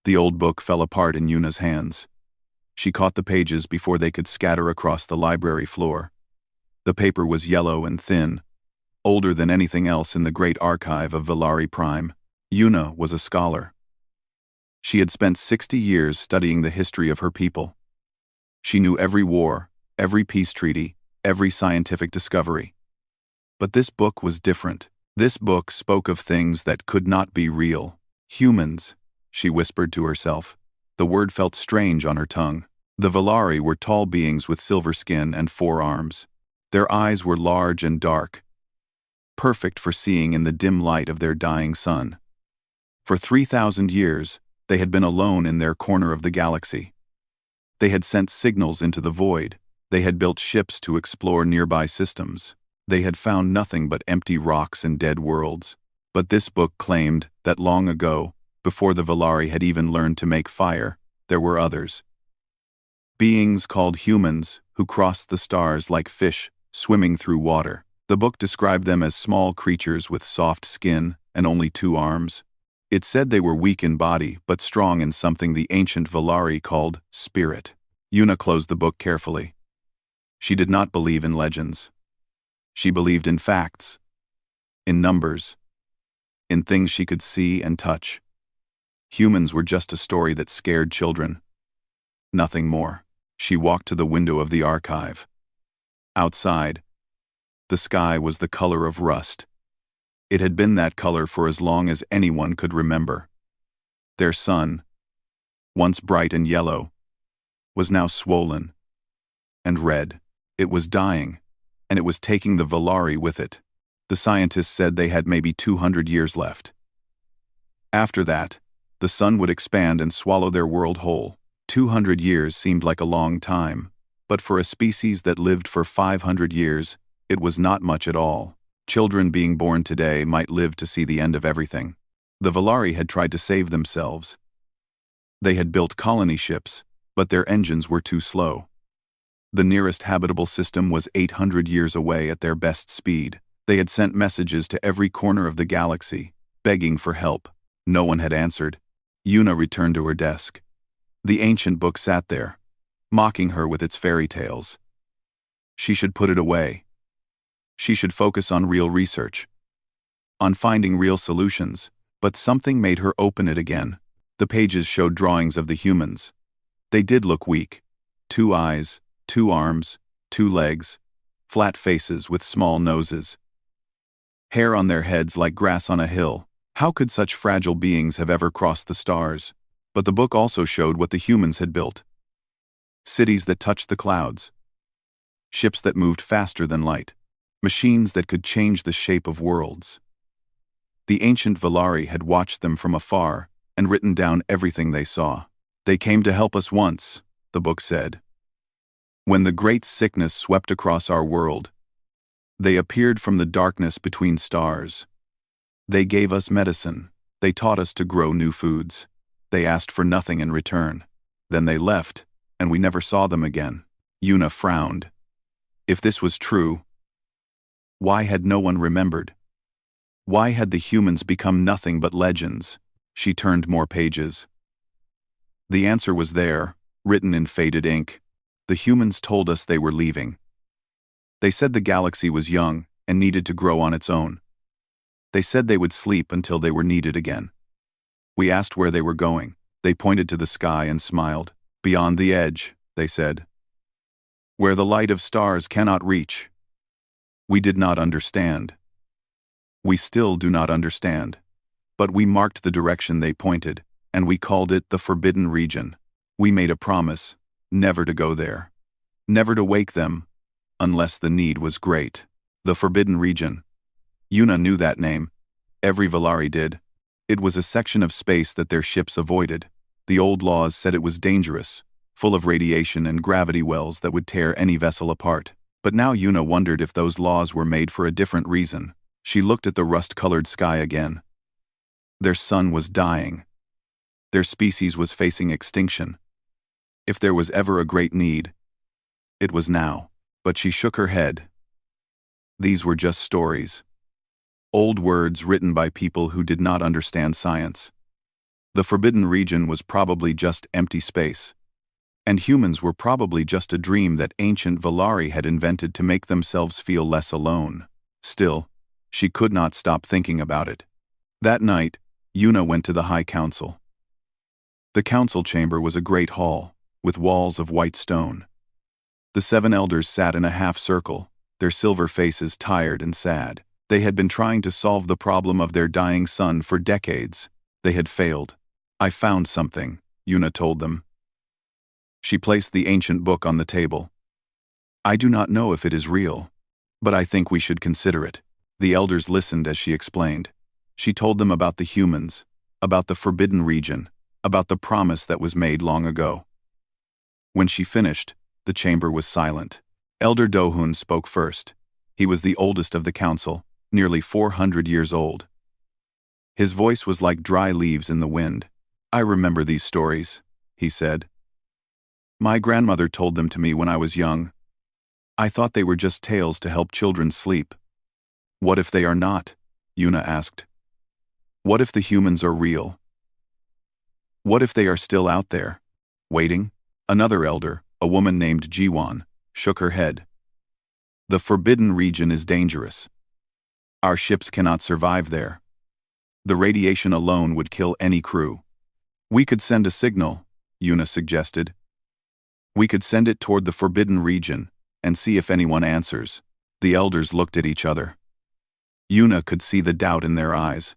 The old book fell apart in Yuna's hands. She caught the pages before they could scatter across the library floor. The paper was yellow and thin, older than anything else in the great archive of Valari Prime. Yuna was a scholar. She had spent 60 years studying the history of her people. She knew every war, every peace treaty, every scientific discovery. But this book was different. This book spoke of things that could not be real. Humans, she whispered to herself. The word felt strange on her tongue. The Valari were tall beings with silver skin and 4 arms. Their eyes were large and dark, perfect for seeing in the dim light of their dying sun. For 3,000 years, they had been alone in their corner of the galaxy. They had sent signals into the void. They had built ships to explore nearby systems. They had found nothing but empty rocks and dead worlds. But this book claimed that long ago, before the Valari had even learned to make fire, there were others. Beings called humans who crossed the stars like fish swimming through water. The book described them as small creatures with soft skin and only 2 arms. It said they were weak in body but strong in something the ancient Valari called spirit. Yuna closed the book carefully. She did not believe in legends. She believed in facts, in numbers, in things she could see and touch. Humans were just a story that scared children. Nothing more. She walked to the window of the archive. Outside, the sky was the color of rust. It had been that color for as long as anyone could remember. Their sun, once bright and yellow, was now swollen and red. It was dying, and it was taking the Valari with it. The scientists said they had maybe 200 years left. After that, the sun would expand and swallow their world whole. 200 years seemed like a long time, but for a species that lived for 500 years, it was not much at all. Children being born today might live to see the end of everything. The Valari had tried to save themselves. They had built colony ships, but their engines were too slow. The nearest habitable system was 800 years away at their best speed. They had sent messages to every corner of the galaxy, begging for help. No one had answered. Yuna returned to her desk. The ancient book sat there, mocking her with its fairy tales. She should put it away. She should focus on real research, on finding real solutions, but something made her open it again. The pages showed drawings of the humans. They did look weak. 2 eyes, 2 arms, 2 legs, flat faces with small noses. Hair on their heads like grass on a hill. How could such fragile beings have ever crossed the stars? But the book also showed what the humans had built. Cities that touched the clouds. Ships that moved faster than light. Machines that could change the shape of worlds. The ancient Valari had watched them from afar and written down everything they saw. They came to help us once, the book said. When the great sickness swept across our world, they appeared from the darkness between stars. They gave us medicine. They taught us to grow new foods. They asked for nothing in return. Then they left, and we never saw them again. Yuna frowned. If this was true, why had no one remembered? Why had the humans become nothing but legends? She turned more pages. The answer was there, written in faded ink. The humans told us they were leaving. They said the galaxy was young and needed to grow on its own. They said they would sleep until they were needed again. We asked where they were going. They pointed to the sky and smiled. Beyond the edge, they said. Where the light of stars cannot reach. We did not understand. We still do not understand. But we marked the direction they pointed, and we called it the Forbidden Region. We made a promise, never to go there. Never to wake them, unless the need was great. The Forbidden Region. Yuna knew that name. Every Valari did. It was a section of space that their ships avoided. The old laws said it was dangerous, full of radiation and gravity wells that would tear any vessel apart. But now Yuna wondered if those laws were made for a different reason. She looked at the rust-colored sky again. Their sun was dying. Their species was facing extinction. If there was ever a great need, it was now. But she shook her head. These were just stories. Old words written by people who did not understand science. The forbidden region was probably just empty space, and humans were probably just a dream that ancient Valari had invented to make themselves feel less alone. Still, she could not stop thinking about it. That night, Yuna went to the High Council. The council chamber was a great hall, with walls of white stone. The 7 elders sat in a half-circle, their silver faces tired and sad. They had been trying to solve the problem of their dying son for decades. They had failed. "I found something," Yuna told them. She placed the ancient book on the table. "I do not know if it is real, but I think we should consider it." The elders listened as she explained. She told them about the humans, about the forbidden region, about the promise that was made long ago. When she finished, the chamber was silent. Elder Dohun spoke first. He was the oldest of the council, nearly 400 years old. His voice was like dry leaves in the wind. "I remember these stories," he said. "My grandmother told them to me when I was young. I thought they were just tales to help children sleep." "What if they are not?" Yuna asked. "What if the humans are real? What if they are still out there, waiting?" Another elder, a woman named Jiwan, shook her head. "The forbidden region is dangerous. Our ships cannot survive there. The radiation alone would kill any crew." "We could send a signal," Yuna suggested. "We could send it toward the forbidden region and see if anyone answers." The elders looked at each other. Yuna could see the doubt in their eyes.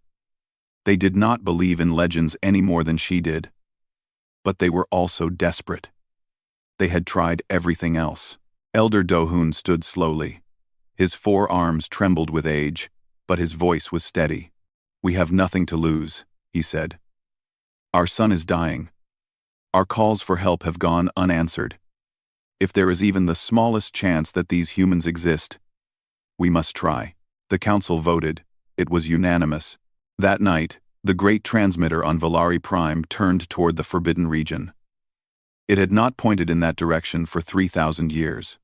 They did not believe in legends any more than she did. But they were also desperate. They had tried everything else. Elder Dohun stood slowly. His 4 arms trembled with age, but his voice was steady. "We have nothing to lose," he said. "Our son is dying. Our calls for help have gone unanswered. If there is even the smallest chance that these humans exist, we must try." The council voted. It was unanimous. That night, the great transmitter on Valari Prime turned toward the forbidden region. It had not pointed in that direction for 3,000 years.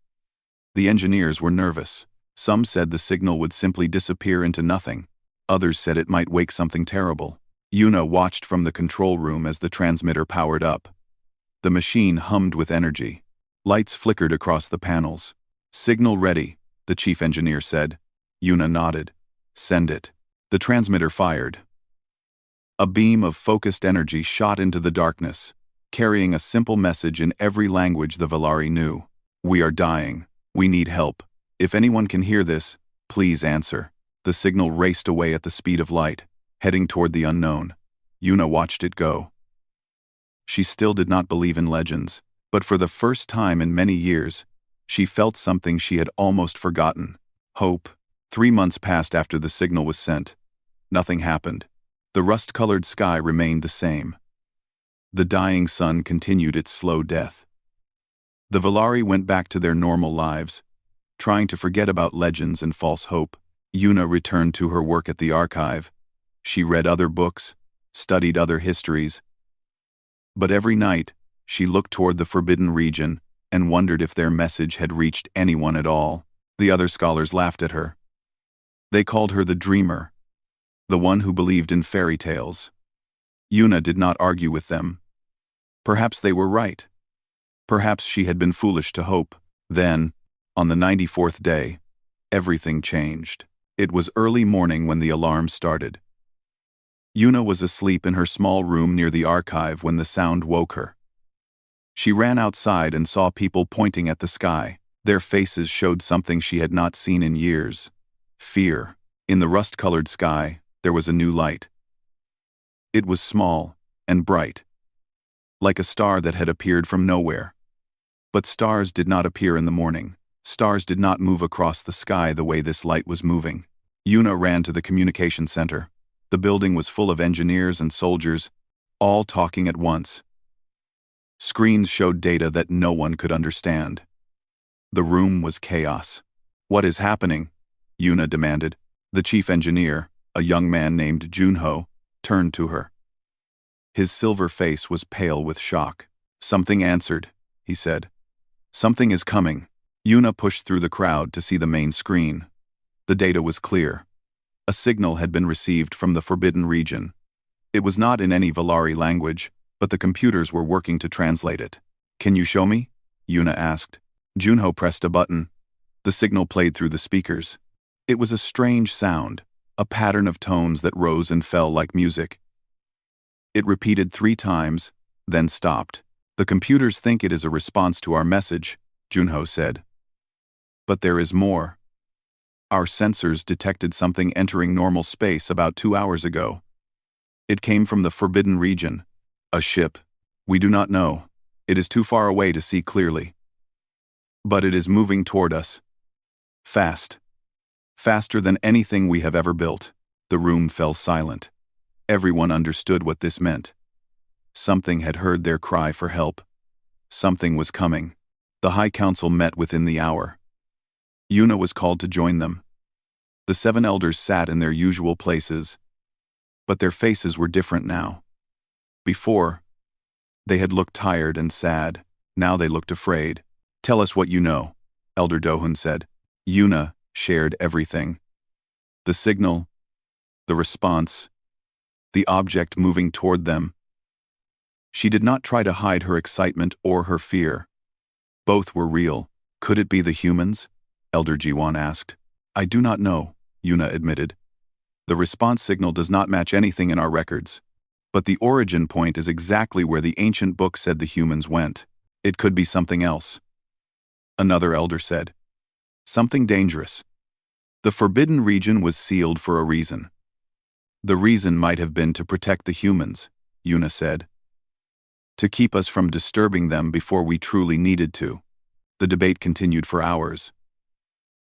The engineers were nervous. Some said the signal would simply disappear into nothing. Others said it might wake something terrible. Yuna watched from the control room as the transmitter powered up. The machine hummed with energy. Lights flickered across the panels. "Signal ready," the chief engineer said. Yuna nodded. "Send it." The transmitter fired. A beam of focused energy shot into the darkness, carrying a simple message in every language the Valari knew. "We are dying. We need help. If anyone can hear this, please answer." The signal raced away at the speed of light, heading toward the unknown. Yuna watched it go. She still did not believe in legends, but for the first time in many years, she felt something she had almost forgotten: hope. 3 months passed after the signal was sent. Nothing happened. The rust-colored sky remained the same. The dying sun continued its slow death. The Valari went back to their normal lives, trying to forget about legends and false hope. Yuna returned to her work at the archive. She read other books, studied other histories. But every night, she looked toward the forbidden region and wondered if their message had reached anyone at all. The other scholars laughed at her. They called her the dreamer, the one who believed in fairy tales. Yuna did not argue with them. Perhaps they were right. Perhaps she had been foolish to hope. Then, on the 94th day, everything changed. It was early morning when the alarm started. Yuna was asleep in her small room near the archive when the sound woke her. She ran outside and saw people pointing at the sky. Their faces showed something she had not seen in years: fear. In the rust-colored sky, there was a new light. It was small and bright, like a star that had appeared from nowhere. But stars did not appear in the morning. Stars did not move across the sky the way this light was moving. Yuna ran to the communication center. The building was full of engineers and soldiers, all talking at once. Screens showed data that no one could understand. The room was chaos. "What is happening?" Yuna demanded. The chief engineer, a young man named Junho, turned to her. His silver face was pale with shock. "Something answered," he said. "Something is coming." Yuna pushed through the crowd to see the main screen. The data was clear. A signal had been received from the forbidden region. It was not in any Valari language, but the computers were working to translate it. "Can you show me?" Yuna asked. Junho pressed a button. The signal played through the speakers. It was a strange sound, a pattern of tones that rose and fell like music. It repeated 3 times, then stopped. "The computers think it is a response to our message," Junho said. "But there is more. Our sensors detected something entering normal space about 2 hours ago. It came from the Forbidden Region. A ship. We do not know. It is too far away to see clearly. But it is moving toward us. Fast. Faster than anything we have ever built." The room fell silent. Everyone understood what this meant. Something had heard their cry for help. Something was coming. The High Council met within the hour. Yuna was called to join them. The 7 elders sat in their usual places, but their faces were different now. Before, they had looked tired and sad. Now they looked afraid. "Tell us what you know," Elder Dohun said. Yuna shared everything. The signal, the response, the object moving toward them. She did not try to hide her excitement or her fear. Both were real. "Could it be the humans?" Elder Jiwan asked. "I do not know," Yuna admitted. "The response signal does not match anything in our records. But the origin point is exactly where the ancient book said the humans went. It could be something else." Another elder said. "Something dangerous. The Forbidden Region was sealed for a reason." "The reason might have been to protect the humans," Yuna said. "To keep us from disturbing them before we truly needed to." The debate continued for hours.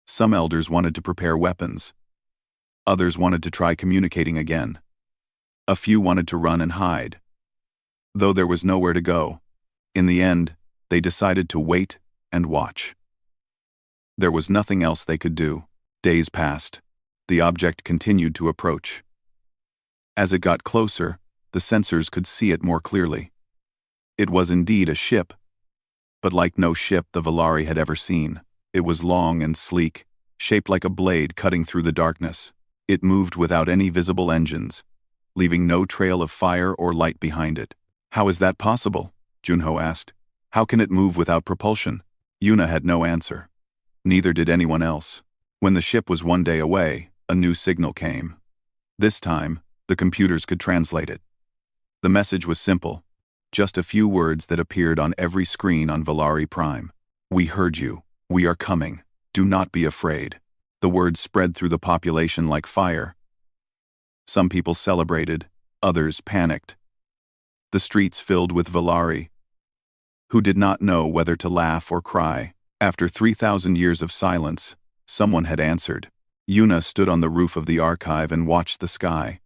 Some elders wanted to prepare weapons. Others wanted to try communicating again. A few wanted to run and hide. Though there was nowhere to go, in the end, they decided to wait and watch. There was nothing else they could do. Days passed. The object continued to approach. As it got closer, the sensors could see it more clearly. It was indeed a ship, but like no ship the Valari had ever seen. It was long and sleek, shaped like a blade cutting through the darkness. It moved without any visible engines, leaving no trail of fire or light behind it. "How is that possible?" Junho asked. "How can it move without propulsion?" Yuna had no answer. Neither did anyone else. When the ship was 1 day away, a new signal came. This time, the computers could translate it. The message was simple, just a few words that appeared on every screen on Valari Prime. "We heard you. We are coming. Do not be afraid." The words spread through the population like fire. Some people celebrated, others panicked. The streets filled with Valari, who did not know whether to laugh or cry. After 3,000 years of silence, someone had answered. Yuna stood on the roof of the archive and watched the sky.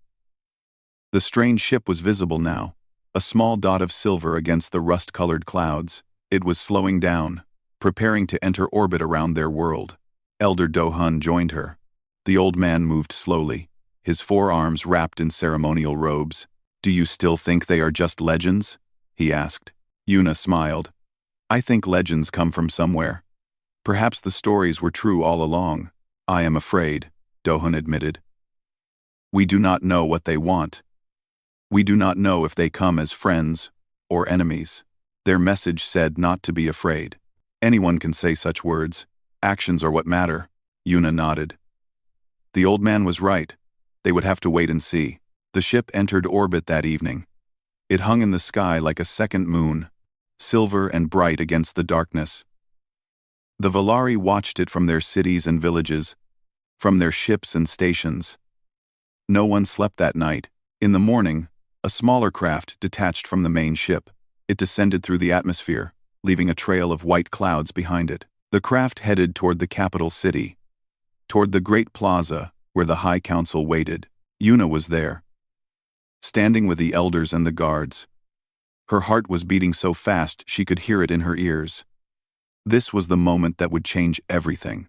The strange ship was visible now, a small dot of silver against the rust-colored clouds. It was slowing down, preparing to enter orbit around their world. Elder Dohun joined her. The old man moved slowly, his forearms wrapped in ceremonial robes. "Do you still think they are just legends?" he asked. Yuna smiled. "I think legends come from somewhere. Perhaps the stories were true all along." "I am afraid," Dohun admitted. "We do not know what they want. We do not know if they come as friends or enemies." Their message said not to be afraid. "Anyone can say such words. Actions are what matter." Yuna nodded. The old man was right. They would have to wait and see. The ship entered orbit that evening. It hung in the sky like a second moon, silver and bright against the darkness. The Valari watched it from their cities and villages, from their ships and stations. No one slept that night. In the morning, a smaller craft detached from the main ship. It descended through the atmosphere, leaving a trail of white clouds behind it. The craft headed toward the capital city, toward the great plaza where the High Council waited. Yuna was there, standing with the elders and the guards. Her heart was beating so fast she could hear it in her ears. This was the moment that would change everything.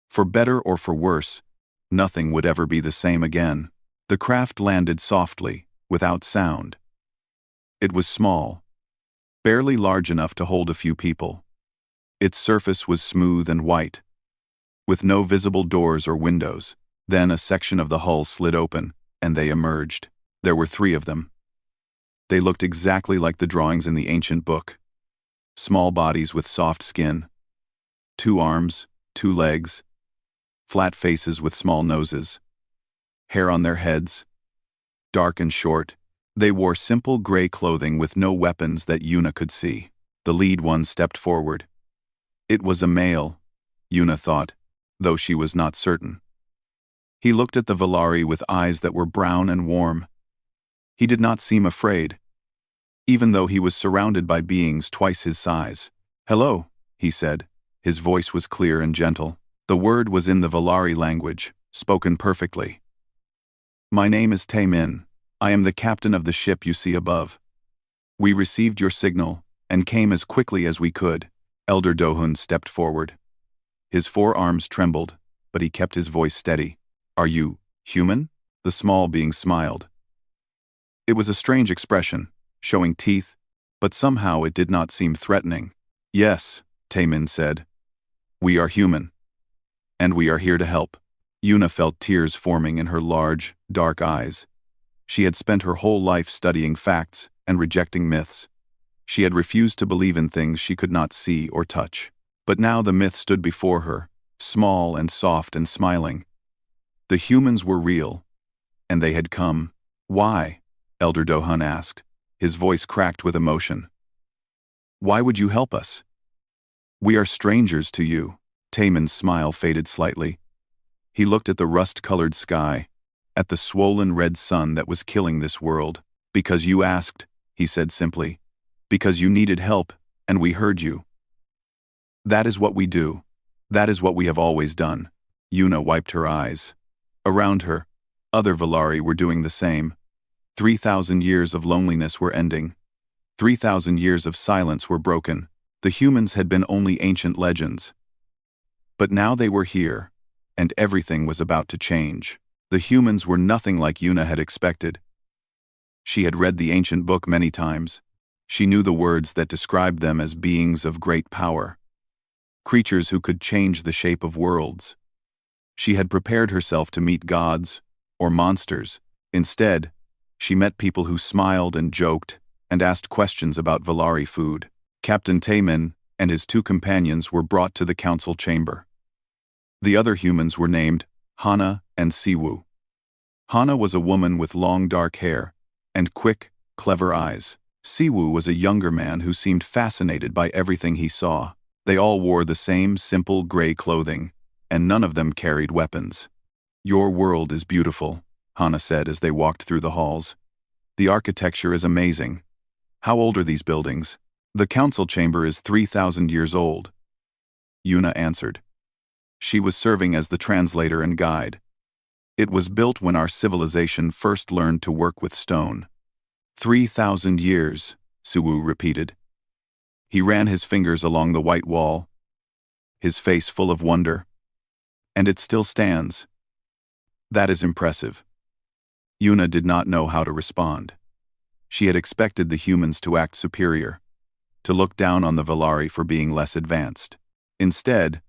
For better or for worse, nothing would ever be the same again. The craft landed softly, without sound. It was small, barely large enough to hold a few people. Its surface was smooth and white, with no visible doors or windows. Then a section of the hull slid open, and they emerged. There were 3 of them. They looked exactly like the drawings in the ancient book. Small bodies with soft skin, 2 arms, 2 legs, flat faces with small noses, hair on their heads, dark and short. They wore simple gray clothing with no weapons that Yuna could see. The lead one stepped forward. It was a male, Yuna thought, though she was not certain. He looked at the Valari with eyes that were brown and warm. He did not seem afraid, even though he was surrounded by beings twice his size. "Hello," he said. His voice was clear and gentle. The word was in the Valari language, spoken perfectly. "My name is Tae-min. I am the captain of the ship you see above. We received your signal and came as quickly as we could." Elder Dohun stepped forward. His 4 arms trembled, but he kept his voice steady. "Are you human?" The small being smiled. It was a strange expression, showing teeth, but somehow it did not seem threatening. "Yes," Tae-min said. "We are human. And we are here to help." Yuna felt tears forming in her large, dark eyes. She had spent her whole life studying facts and rejecting myths. She had refused to believe in things she could not see or touch. But now the myth stood before her, small and soft and smiling. The humans were real, and they had come. "Why?" Elder Dohun asked. His voice cracked with emotion. "Why would you help us? We are strangers to you." Taemin's smile faded slightly. He looked at the rust-colored sky, at the swollen red sun that was killing this world. "Because you asked," he said simply. "Because you needed help, and we heard you. That is what we do. That is what we have always done." Yuna wiped her eyes. Around her, other Valari were doing the same. 3,000 years of loneliness were ending. 3,000 years of silence were broken. The humans had been only ancient legends. But now they were here, and everything was about to change. The humans were nothing like Yuna had expected. She had read the ancient book many times. She knew the words that described them as beings of great power, creatures who could change the shape of worlds. She had prepared herself to meet gods or monsters. Instead, she met people who smiled and joked and asked questions about Valari food. Captain Taemin and his 2 companions were brought to the council chamber. The other humans were named Hana and Siwoo. Hana was a woman with long dark hair and quick, clever eyes. Siwoo was a younger man who seemed fascinated by everything he saw. They all wore the same simple gray clothing, and none of them carried weapons. "Your world is beautiful," Hana said as they walked through the halls. "The architecture is amazing. How old are these buildings?" "The council chamber is 3,000 years old," Yuna answered. She was serving as the translator and guide. "It was built when our civilization first learned to work with stone." 3,000 years, Siwoo repeated. He ran his fingers along the white wall, his face full of wonder. "And it still stands. That is impressive." Yuna did not know how to respond. She had expected the humans to act superior, to look down on the Valari for being less advanced. Instead,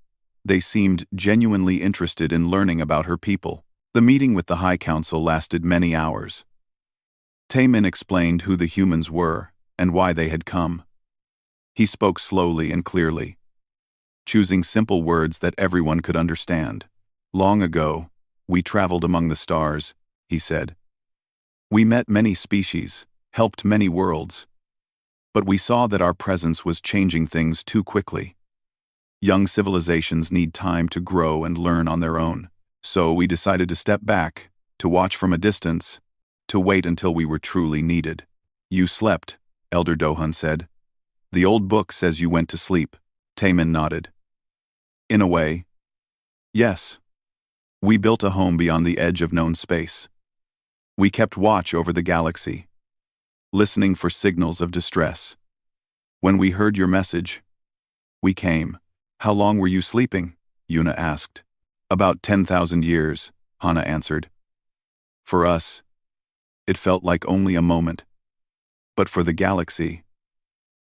they seemed genuinely interested in learning about her people. The meeting with the High Council lasted many hours. Taemin explained who the humans were and why they had come. He spoke slowly and clearly, choosing simple words that everyone could understand. "Long ago, we traveled among the stars," he said. "We met many species, helped many worlds. But we saw that our presence was changing things too quickly. Young civilizations need time to grow and learn on their own. So we decided to step back, to watch from a distance, to wait until we were truly needed." "You slept," Elder Dohun said. "The old book says you went to sleep." Taemin nodded. "In a way, yes. We built a home beyond the edge of known space. We kept watch over the galaxy, listening for signals of distress. When we heard your message, we came." "How long were you sleeping?" Yuna asked. "About 10,000 years, Hana answered. "For us, it felt like only a moment. But for the galaxy,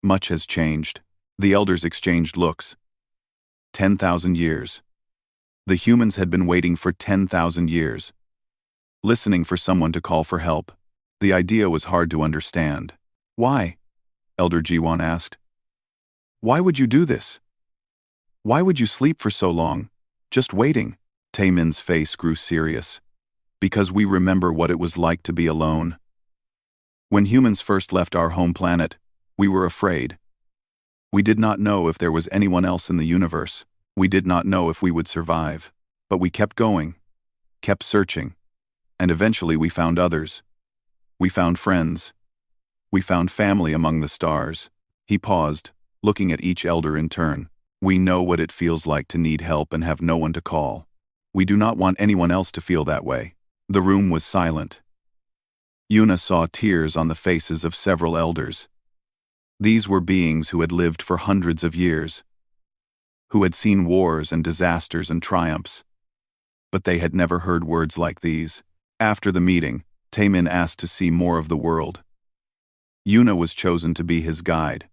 much has changed." The elders exchanged looks. 10,000 years. The humans had been waiting for 10,000 years, listening for someone to call for help. The idea was hard to understand. Why? Elder Jiwan asked. Why would you do this? Why would you sleep for so long, just waiting? Taemin's face grew serious. Because we remember what it was like to be alone. When humans first left our home planet, we were afraid. We did not know if there was anyone else in the universe. We did not know if we would survive. But we kept going, kept searching, and eventually we found others. We found friends. We found family among the stars. He paused, looking at each elder in turn. We know what it feels like to need help and have no one to call. We do not want anyone else to feel that way. The room was silent. Yuna saw tears on the faces of several elders. These were beings who had lived for hundreds of years, who had seen wars and disasters and triumphs. But they had never heard words like these. After the meeting, Taemin asked to see more of the world. Yuna was chosen to be his guide.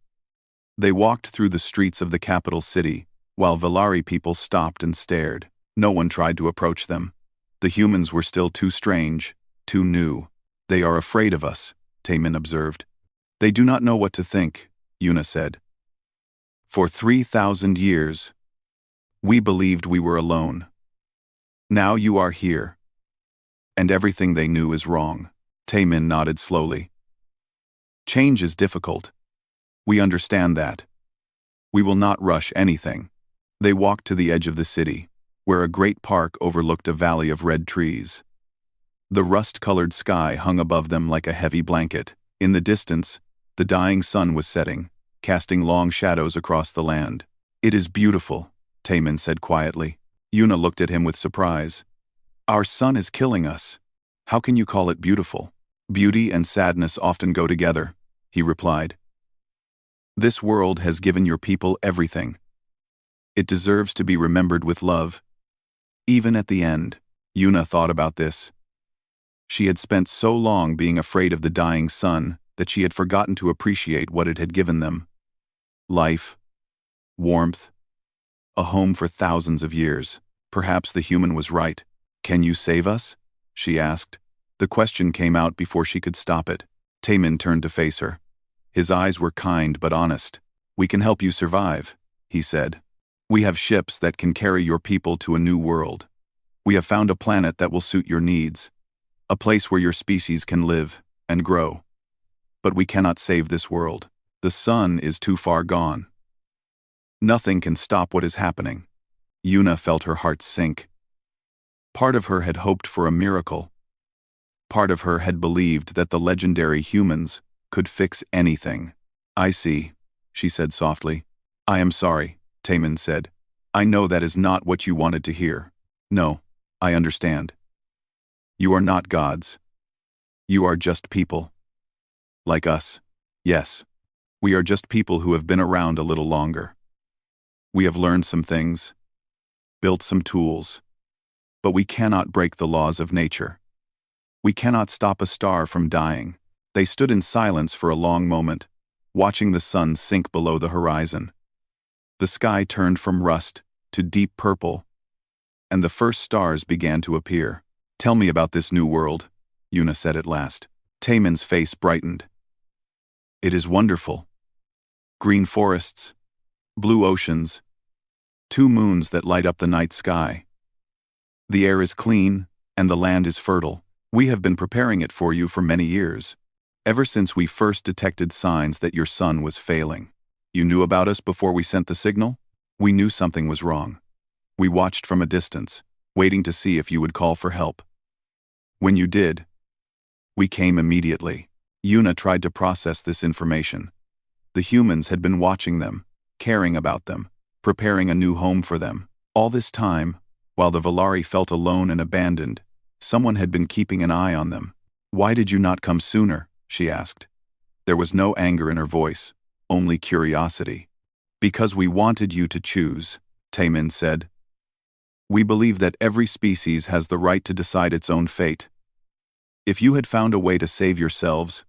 They walked through the streets of the capital city, while Velari people stopped and stared. No one tried to approach them. The humans were still too strange, too new. They are afraid of us, Taemin observed. They do not know what to think, Yuna said. For 3,000 years, we believed we were alone. Now you are here. And everything they knew is wrong. Taemin nodded slowly. Change is difficult. We understand that. We will not rush anything. They walked to the edge of the city, where a great park overlooked a valley of red trees. The rust-colored sky hung above them like a heavy blanket. In the distance, the dying sun was setting, casting long shadows across the land. It is beautiful, Taemin said quietly. Yuna looked at him with surprise. Our sun is killing us. How can you call it beautiful? Beauty and sadness often go together, he replied. This world has given your people everything. It deserves to be remembered with love. Even at the end, Yuna thought about this. She had spent so long being afraid of the dying sun that she had forgotten to appreciate what it had given them. Life, warmth, a home for thousands of years. Perhaps the human was right. Can you save us? She asked. The question came out before she could stop it. Taemin turned to face her. His eyes were kind but honest. We can help you survive, he said. We have ships that can carry your people to a new world. We have found a planet that will suit your needs. A place where your species can live and grow. But we cannot save this world. The sun is too far gone. Nothing can stop what is happening. Yuna felt her heart sink. Part of her had hoped for a miracle. Part of her had believed that the legendary humans could fix anything. I see, she said softly. I am sorry, Taemin said. I know that is not what you wanted to hear. No, I understand. You are not gods. You are just people. Like us. Yes. We are just people who have been around a little longer. We have learned some things, built some tools, but we cannot break the laws of nature. We cannot stop a star from dying. They stood in silence for a long moment, watching the sun sink below the horizon. The sky turned from rust to deep purple, and the first stars began to appear. Tell me about this new world, Yuna said at last. Taemin's face brightened. It is wonderful. Green forests, blue oceans, 2 moons that light up the night sky. The air is clean, and the land is fertile. We have been preparing it for you for many years, ever since we first detected signs that your sun was failing. You knew about us before we sent the signal? We knew something was wrong. We watched from a distance, waiting to see if you would call for help. When you did, we came immediately. Yuna tried to process this information. The humans had been watching them, caring about them, preparing a new home for them. All this time, while the Velari felt alone and abandoned, someone had been keeping an eye on them. Why did you not come sooner? She asked. There was no anger in her voice, only curiosity. Because we wanted you to choose, Taemin said. We believe that every species has the right to decide its own fate. If you had found a way to save yourselves,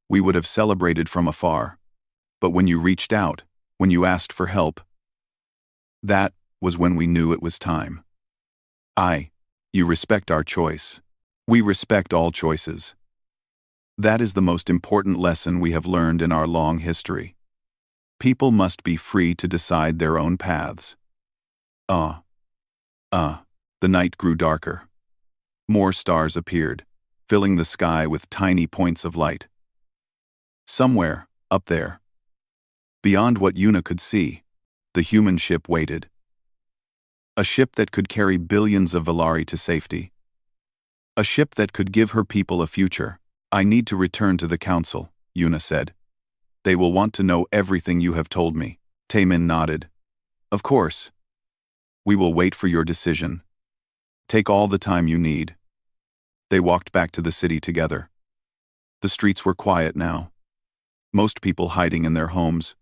we would have celebrated from afar. But when you reached out, when you asked for help, that was when we knew it was time. You respect our choice. We respect all choices. That is the most important lesson we have learned in our long history. People must be free to decide their own paths. The night grew darker. More stars appeared, filling the sky with tiny points of light. Somewhere, up there, beyond what Yuna could see, the human ship waited. A ship that could carry billions of Valari to safety. A ship that could give her people a future. I need to return to the council, Yuna said. They will want to know everything you have told me. Taemin nodded. Of course. We will wait for your decision. Take all the time you need. They walked back to the city together. The streets were quiet now. Most people hiding in their homes,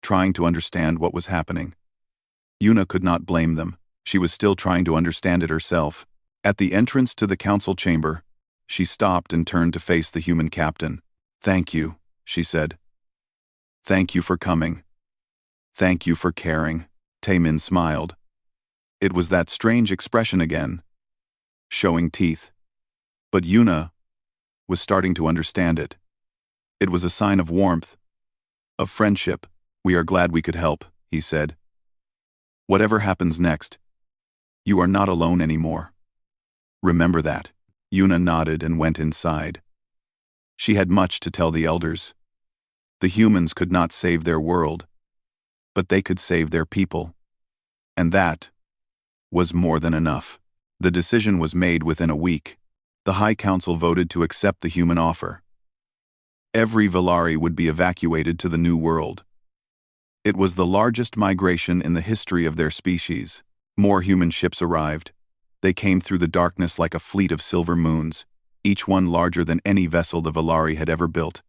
trying to understand what was happening. Yuna could not blame them. She was still trying to understand it herself. At the entrance to the council chamber, she stopped and turned to face the human captain. Thank you, she said. Thank you for coming. Thank you for caring. Taemin smiled. It was that strange expression again, showing teeth. But Yuna was starting to understand it. It was a sign of warmth, of friendship. We are glad we could help, he said. Whatever happens next, you are not alone anymore. Remember that. Yuna nodded and went inside. She had much to tell the elders. The humans could not save their world, but they could save their people. And that was more than enough. The decision was made within a week. The High Council voted to accept the human offer. Every Valari would be evacuated to the new world. It was the largest migration in the history of their species. More human ships arrived. They came through the darkness like a fleet of silver moons, each one larger than any vessel the Valari had ever built.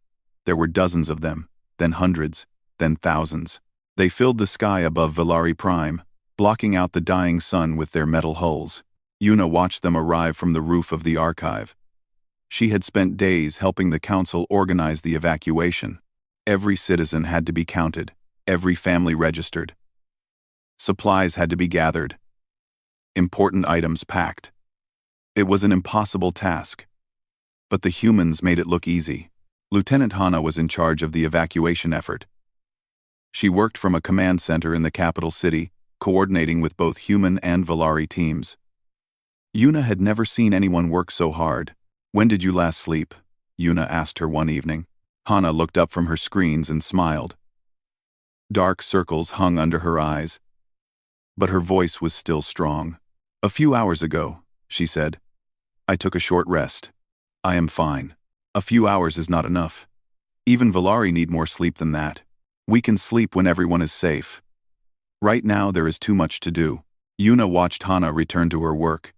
There were dozens of them, then hundreds, then thousands. They filled the sky above Valari Prime, blocking out the dying sun with their metal hulls. Yuna watched them arrive from the roof of the archive. She had spent days helping the council organize the evacuation. Every citizen had to be counted, every family registered. Supplies had to be gathered. Important items packed. It was an impossible task. But the humans made it look easy. Lieutenant Hana was in charge of the evacuation effort. She worked from a command center in the capital city, coordinating with both human and Valari teams. Yuna had never seen anyone work so hard. When did you last sleep? Yuna asked her one evening. Hana looked up from her screens and smiled. Dark circles hung under her eyes, but her voice was still strong. A few hours ago, she said. I took a short rest. I am fine. A few hours is not enough. Even Valari need more sleep than that. We can sleep when everyone is safe. Right now there is too much to do. Yuna watched Hana return to her work.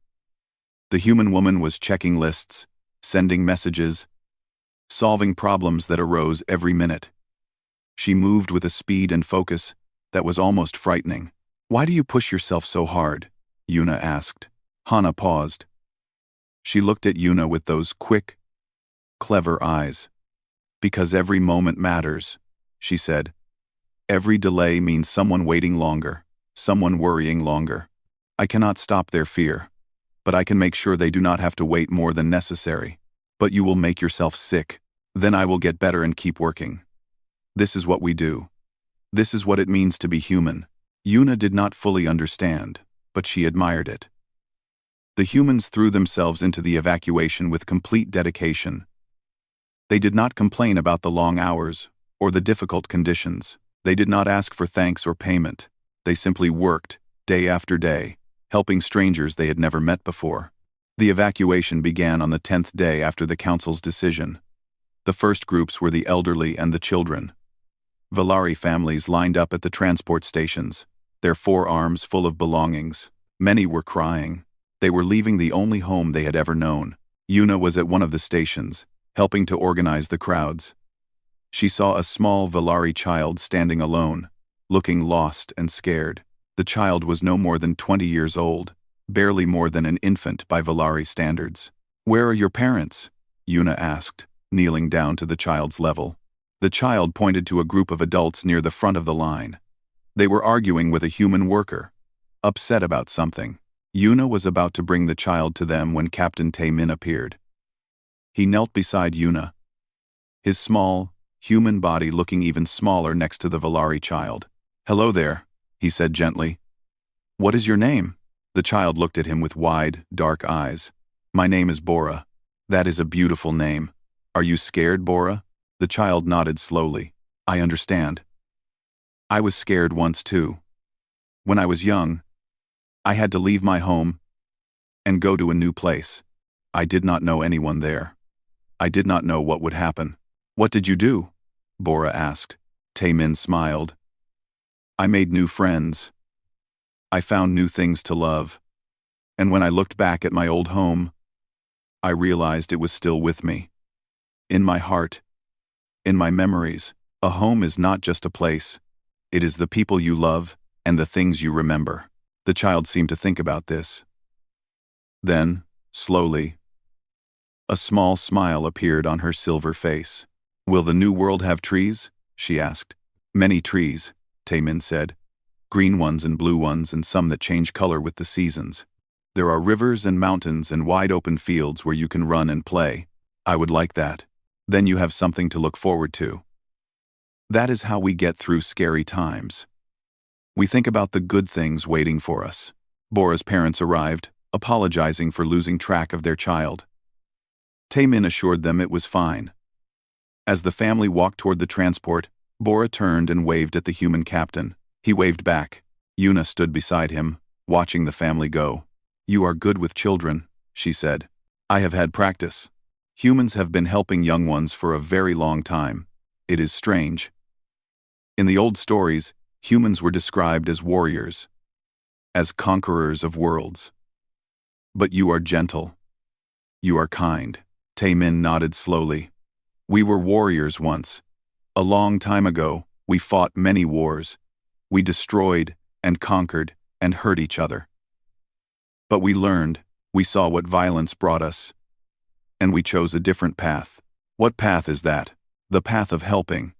The human woman was checking lists, sending messages, solving problems that arose every minute. She moved with a speed and focus that was almost frightening. Why do you push yourself so hard? Yuna asked. Hana paused. She looked at Yuna with those quick, clever eyes. Because every moment matters, she said. Every delay means someone waiting longer, someone worrying longer. I cannot stop their fear, but I can make sure they do not have to wait more than necessary. But you will make yourself sick. Then I will get better and keep working. This is what we do. This is what it means to be human. Yuna did not fully understand, but she admired it. The humans threw themselves into the evacuation with complete dedication. They did not complain about the long hours or the difficult conditions. They did not ask for thanks or payment. They simply worked, day after day, helping strangers they had never met before. The evacuation began on the 10th day after the council's decision. The first groups were the elderly and the children. Valari families lined up at the transport stations, their forearms full of belongings. Many were crying. They were leaving the only home they had ever known. Yuna was at one of the stations, helping to organize the crowds. She saw a small Valari child standing alone, looking lost and scared. The child was no more than 20 years old, barely more than an infant by Valari standards. Where are your parents? Yuna asked, kneeling down to the child's level. The child pointed to a group of adults near the front of the line. They were arguing with a human worker, upset about something. Yuna was about to bring the child to them when Captain Taemin appeared. He knelt beside Yuna, his small, human body looking even smaller next to the Valari child. "Hello there," he said gently. "What is your name?" The child looked at him with wide, dark eyes. "My name is Bora." "That is a beautiful name. Are you scared, Bora?" The child nodded slowly. "I understand. I was scared once too. When I was young, I had to leave my home and go to a new place. I did not know anyone there. I did not know what would happen." "What did you do?" Bora asked. Taemin smiled. "I made new friends. I found new things to love. And when I looked back at my old home, I realized it was still with me. In my heart. In my memories. A home is not just a place. It is the people you love and the things you remember." The child seemed to think about this. Then, slowly, a small smile appeared on her silver face. "Will the new world have trees?" she asked. "Many trees," Taemin said. "Green ones and blue ones and some that change color with the seasons. There are rivers and mountains and wide open fields where you can run and play. I would like that. Then you have something to look forward to. That is how we get through scary times. We think about the good things waiting for us." Bora's parents arrived, apologizing for losing track of their child. Taemin assured them it was fine. As the family walked toward the transport, Bora turned and waved at the human captain. He waved back. Yuna stood beside him, watching the family go. "You are good with children," she said. "I have had practice. Humans have been helping young ones for a very long time. It is strange. In the old stories, humans were described as warriors, as conquerors of worlds. But you are gentle. You are kind." Taemin nodded slowly. "We were warriors once. A long time ago, we fought many wars. We destroyed and conquered and hurt each other. But we learned, we saw what violence brought us, and we chose a different path." "What path is that?" "The path of helping.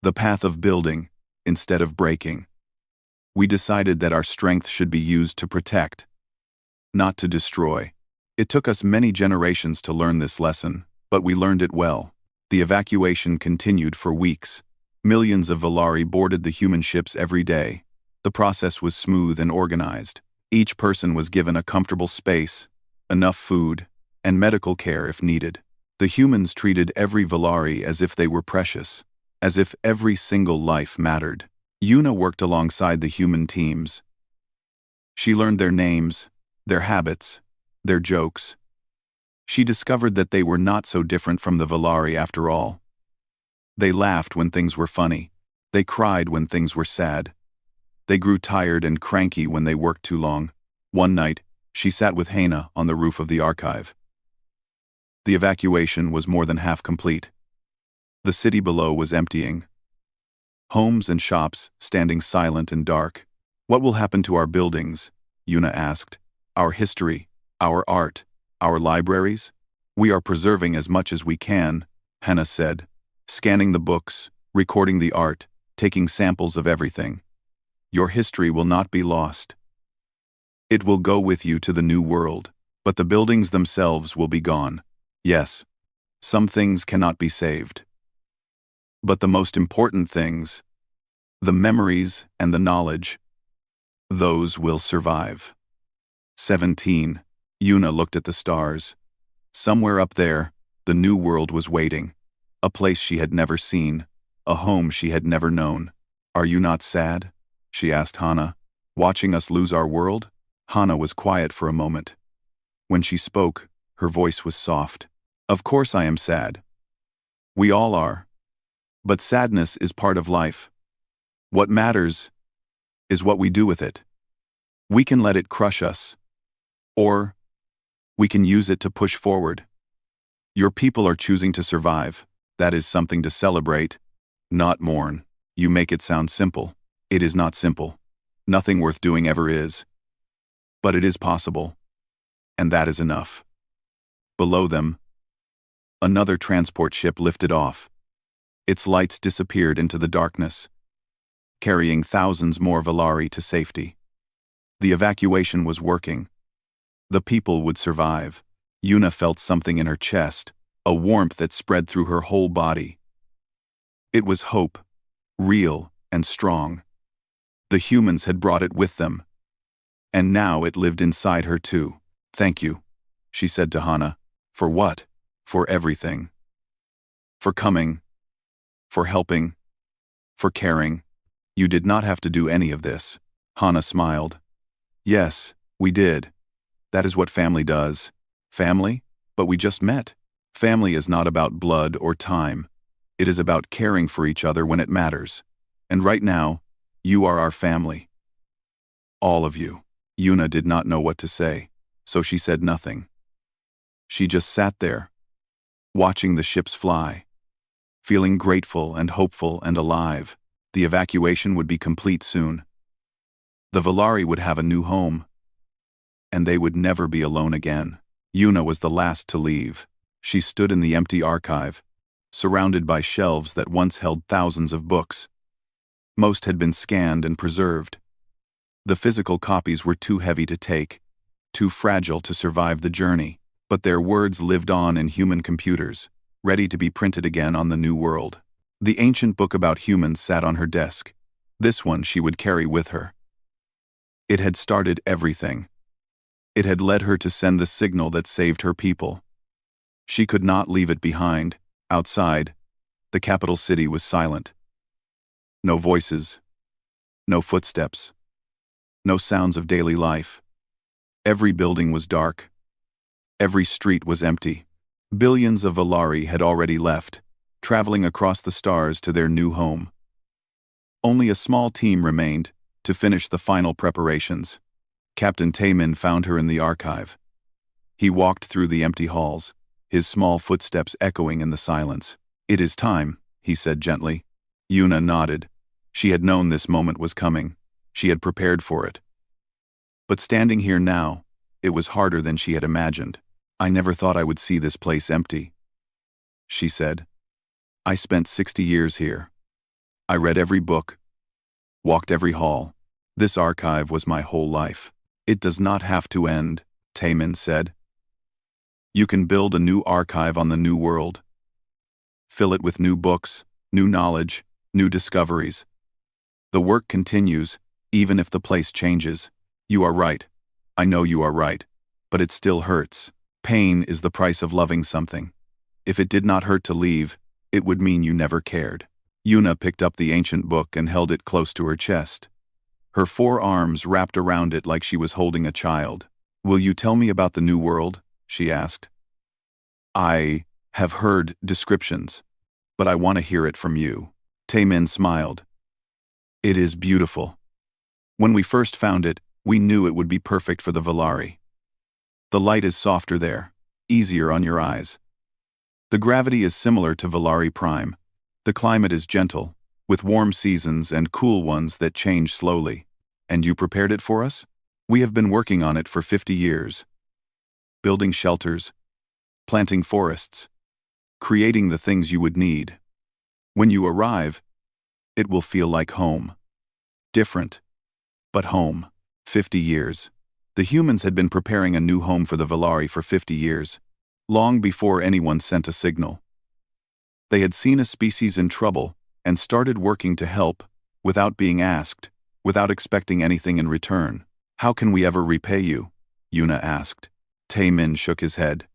The path of building, instead of breaking. We decided that our strength should be used to protect, not to destroy. It took us many generations to learn this lesson, but we learned it well." The evacuation continued for weeks. Millions of Valari boarded the human ships every day. The process was smooth and organized. Each person was given a comfortable space, enough food, and medical care if needed. The humans treated every Valari as if they were precious, as if every single life mattered. Yuna worked alongside the human teams. She learned their names, their habits, their jokes. She discovered that they were not so different from the Valari after all. They laughed when things were funny. They cried when things were sad. They grew tired and cranky when they worked too long. One night, she sat with Hana on the roof of the archive. The evacuation was more than half complete. The city below was emptying. Homes and shops standing silent and dark. "What will happen to our buildings?" Yuna asked. "Our history, our art, our libraries?" "We are preserving as much as we can," Hana said. "Scanning the books, recording the art, taking samples of everything. Your history will not be lost. It will go with you to the new world, but the buildings themselves will be gone. Yes, some things cannot be saved. But the most important things, the memories and the knowledge, those will survive." 17. Yuna looked at the stars. Somewhere up there, the new world was waiting. A place she had never seen, a home she had never known. "Are you not sad?" she asked Hana. "Watching us lose our world?" Hana was quiet for a moment. When she spoke, her voice was soft. "Of course I am sad. We all are. But sadness is part of life. What matters is what we do with it. We can let it crush us, or we can use it to push forward. Your people are choosing to survive. That is something to celebrate, not mourn." "You make it sound simple." "It is not simple. Nothing worth doing ever is. But it is possible. And that is enough." Below them, another transport ship lifted off. Its lights disappeared into the darkness, carrying thousands more Valari to safety. The evacuation was working. The people would survive. Yuna felt something in her chest, a warmth that spread through her whole body. It was hope, real and strong. The humans had brought it with them, and now it lived inside her too. "Thank you," she said to Hana. "For what?" "For everything. For coming. For helping. For caring. You did not have to do any of this." Hana smiled. "Yes, we did. That is what family does." "Family? But we just met." "Family is not about blood or time. It is about caring for each other when it matters. And right now, you are our family. All of you." Yuna did not know what to say, so she said nothing. She just sat there, watching the ships fly, feeling grateful and hopeful and alive. The evacuation would be complete soon. The Valari would have a new home, and they would never be alone again. Yuna was the last to leave. She stood in the empty archive, surrounded by shelves that once held thousands of books. Most had been scanned and preserved. The physical copies were too heavy to take, too fragile to survive the journey, but their words lived on in human computers, ready to be printed again on the new world. The ancient book about humans sat on her desk. This one she would carry with her. It had started everything. It had led her to send the signal that saved her people. She could not leave it behind. Outside, the capital city was silent. No voices, no footsteps, no sounds of daily life. Every building was dark. Every street was empty. Billions of Valari had already left, traveling across the stars to their new home. Only a small team remained to finish the final preparations. Captain Taemin found her in the archive. He walked through the empty halls, his small footsteps echoing in the silence. "It is time," he said gently. Yuna nodded. She had known this moment was coming. She had prepared for it. But standing here now, it was harder than she had imagined. "I never thought I would see this place empty," she said. "I spent 60 years here. I read every book, walked every hall. This archive was my whole life." "It does not have to end," Taemin said. "You can build a new archive on the new world. Fill it with new books, new knowledge, new discoveries. The work continues, even if the place changes. You are right. I know you are right. But it still hurts. Pain is the price of loving something. If it did not hurt to leave, it would mean you never cared." Yuna picked up the ancient book and held it close to her chest. Her 4 arms wrapped around it like she was holding a child. "Will you tell me about the new world?" she asked. "I have heard descriptions, but I want to hear it from you." Taemin smiled. "It is beautiful. When we first found it, we knew it would be perfect for the Valari. The light is softer there, easier on your eyes. The gravity is similar to Valari Prime. The climate is gentle, with warm seasons and cool ones that change slowly. And you prepared it for us? We have been working on it for 50 years. Building shelters, planting forests, creating the things you would need. When you arrive, it will feel like home. Different, but home. 50 years. The humans had been preparing a new home for the Valari for 50 years, long before anyone sent a signal. They had seen a species in trouble and started working to help, without being asked, without expecting anything in return. "How can we ever repay you?" Yuna asked. Taemin shook his head.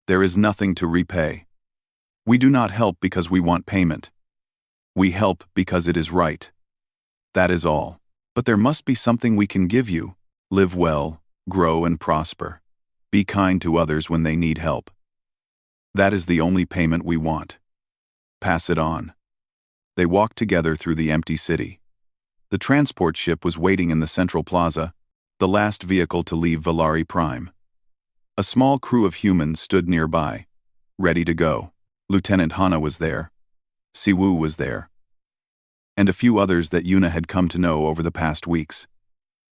"There is nothing to repay. We do not help because we want payment. We help because it is right. That is all. But there must be something we can give you. Live well, grow and prosper. Be kind to others when they need help. That is the only payment we want. Pass it on." They walked together through the empty city. The transport ship was waiting in the central plaza, the last vehicle to leave Valari Prime. A small crew of humans stood nearby, ready to go. Lieutenant Hana was there. Siwoo was there. And a few others that Yuna had come to know over the past weeks.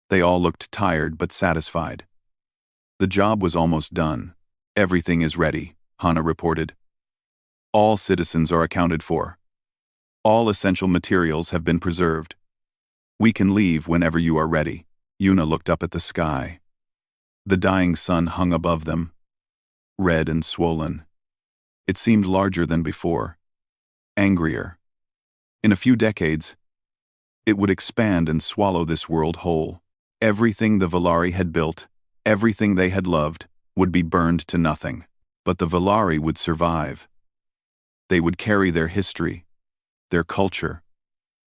They all looked tired but satisfied. The job was almost done. "Everything is ready," Hana reported. "All citizens are accounted for. All essential materials have been preserved. We can leave whenever you are ready." Yuna looked up at the sky. The dying sun hung above them, red and swollen. It seemed larger than before, angrier. In a few decades, it would expand and swallow this world whole. Everything the Valari had built, everything they had loved, would be burned to nothing. But the Valari would survive. They would carry their history, their culture,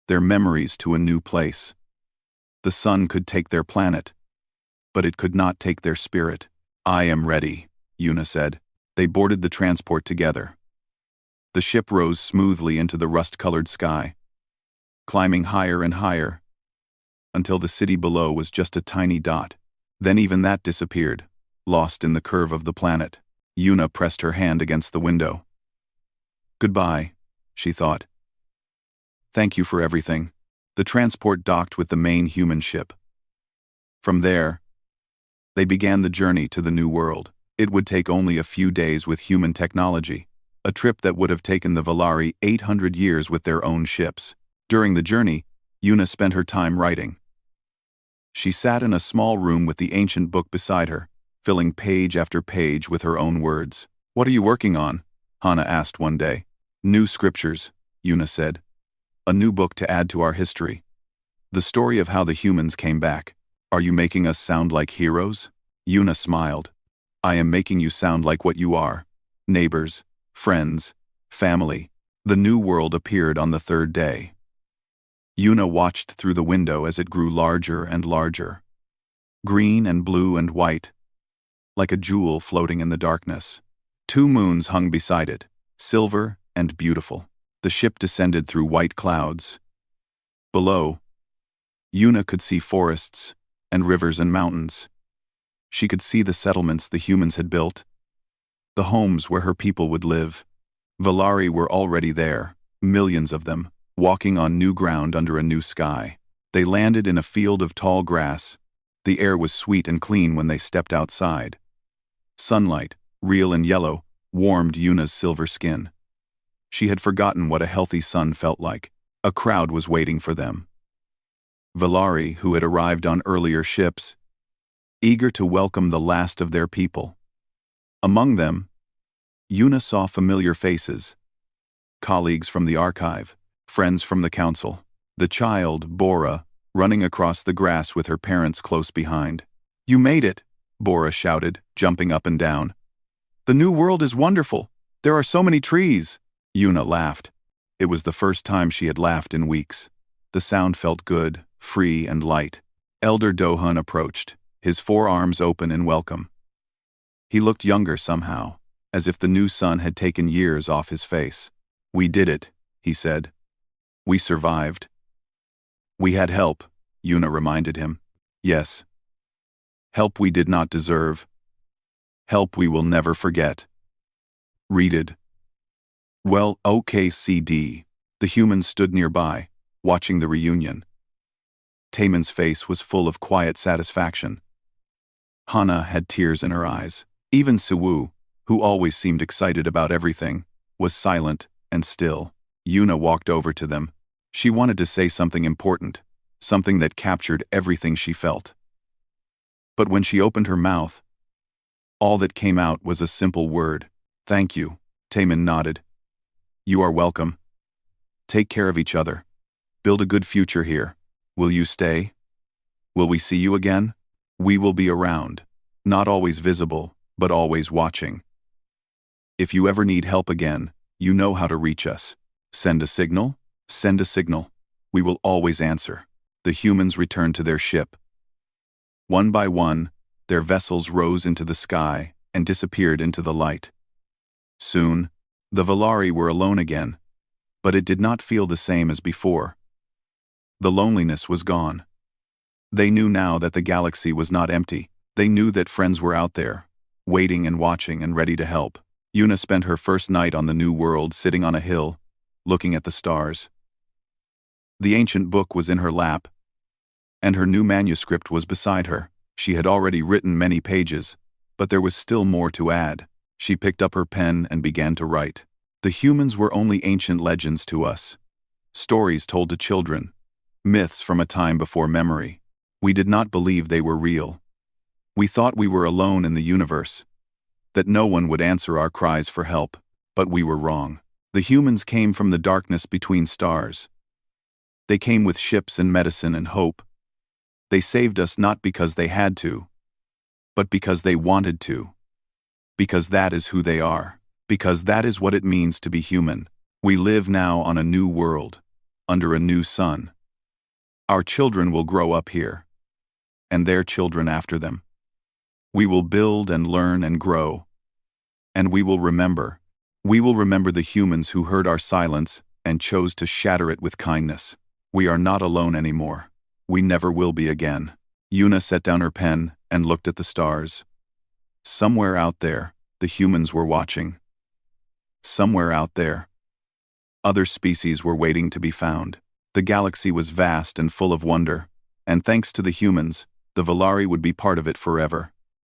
their memories to a new place. The sun could take their planet, but it could not take their spirit. "I am ready," Yuna said. They boarded the transport together. The ship rose smoothly into the rust-colored sky, climbing higher and higher, until the city below was just a tiny dot. Then even that disappeared, lost in the curve of the planet. Yuna pressed her hand against the window. "Goodbye," she thought. "Thank you for everything." The transport docked with the main human ship. From there, they began the journey to the new world. It would take only a few days with human technology, a trip that would have taken the Valari 800 years with their own ships. During the journey, Yuna spent her time writing. She sat in a small room with the ancient book beside her, filling page after page with her own words. "What are you working on?" Hana asked one day. "New scriptures," Yuna said. "A new book to add to our history. The story of how the humans came back. Are you making us sound like heroes?" Yuna smiled. "I am making you sound like what you are. Neighbors, friends, family." The new world appeared on the third day. Yuna watched through the window as it grew larger and larger. Green and blue and white, like a jewel floating in the darkness. 2 moons hung beside it, silver and beautiful. The ship descended through white clouds. Below, Yuna could see forests and rivers and mountains. She could see the settlements the humans had built, the homes where her people would live. Valari were already there, millions of them, walking on new ground under a new sky. They landed in a field of tall grass. The air was sweet and clean when they stepped outside. Sunlight, real and yellow, warmed Yuna's silver skin. She had forgotten what a healthy sun felt like. A crowd was waiting for them. Valari, who had arrived on earlier ships, eager to welcome the last of their people. Among them, Yuna saw familiar faces, colleagues from the archive, friends from the council. The child, Bora, running across the grass with her parents close behind. "You made it," Bora shouted, jumping up and down. "The new world is wonderful. There are so many trees." Yuna laughed. It was the first time she had laughed in weeks. The sound felt good, free and light. Elder Dohun approached, his forearms open in welcome. He looked younger somehow, as if the new sun had taken years off his face. "We did it," he said. "We survived." "We had help," Yuna reminded him. "Yes. Help we did not deserve. Help we will never forget." Read it. "Well, okay, CD." The humans stood nearby, watching the reunion. Taemin's face was full of quiet satisfaction. Hana had tears in her eyes. Even Suwoo, who always seemed excited about everything, was silent and still. Yuna walked over to them. She wanted to say something important, something that captured everything she felt. But when she opened her mouth, all that came out was a simple word. "Thank you." Taemin nodded. "You are welcome. Take care of each other. Build a good future here. Will you stay? Will we see you again? We will be around. Not always visible, but always watching. If you ever need help again, you know how to reach us. Send a signal? Send a signal. We will always answer." The humans returned to their ship. One by one, their vessels rose into the sky and disappeared into the light. Soon, the Valari were alone again, but it did not feel the same as before. The loneliness was gone. They knew now that the galaxy was not empty. They knew that friends were out there, waiting and watching and ready to help. Yuna spent her first night on the new world sitting on a hill, looking at the stars. The ancient book was in her lap, and her new manuscript was beside her. She had already written many pages, but there was still more to add. She picked up her pen and began to write. The humans were only ancient legends to us. Stories told to children. Myths from a time before memory. We did not believe they were real. We thought we were alone in the universe, that no one would answer our cries for help. But we were wrong. The humans came from the darkness between stars. They came with ships and medicine and hope. They saved us not because they had to, but because they wanted to. Because that is who they are. Because that is what it means to be human. We live now on a new world, under a new sun. Our children will grow up here, and their children after them. We will build and learn and grow, and we will remember. We will remember the humans who heard our silence and chose to shatter it with kindness. We are not alone anymore. We never will be again. Yuna set down her pen and looked at the stars. Somewhere out there, the humans were watching. Somewhere out there, other species were waiting to be found. The galaxy was vast and full of wonder, and thanks to the humans, the Valari would be part of it forever.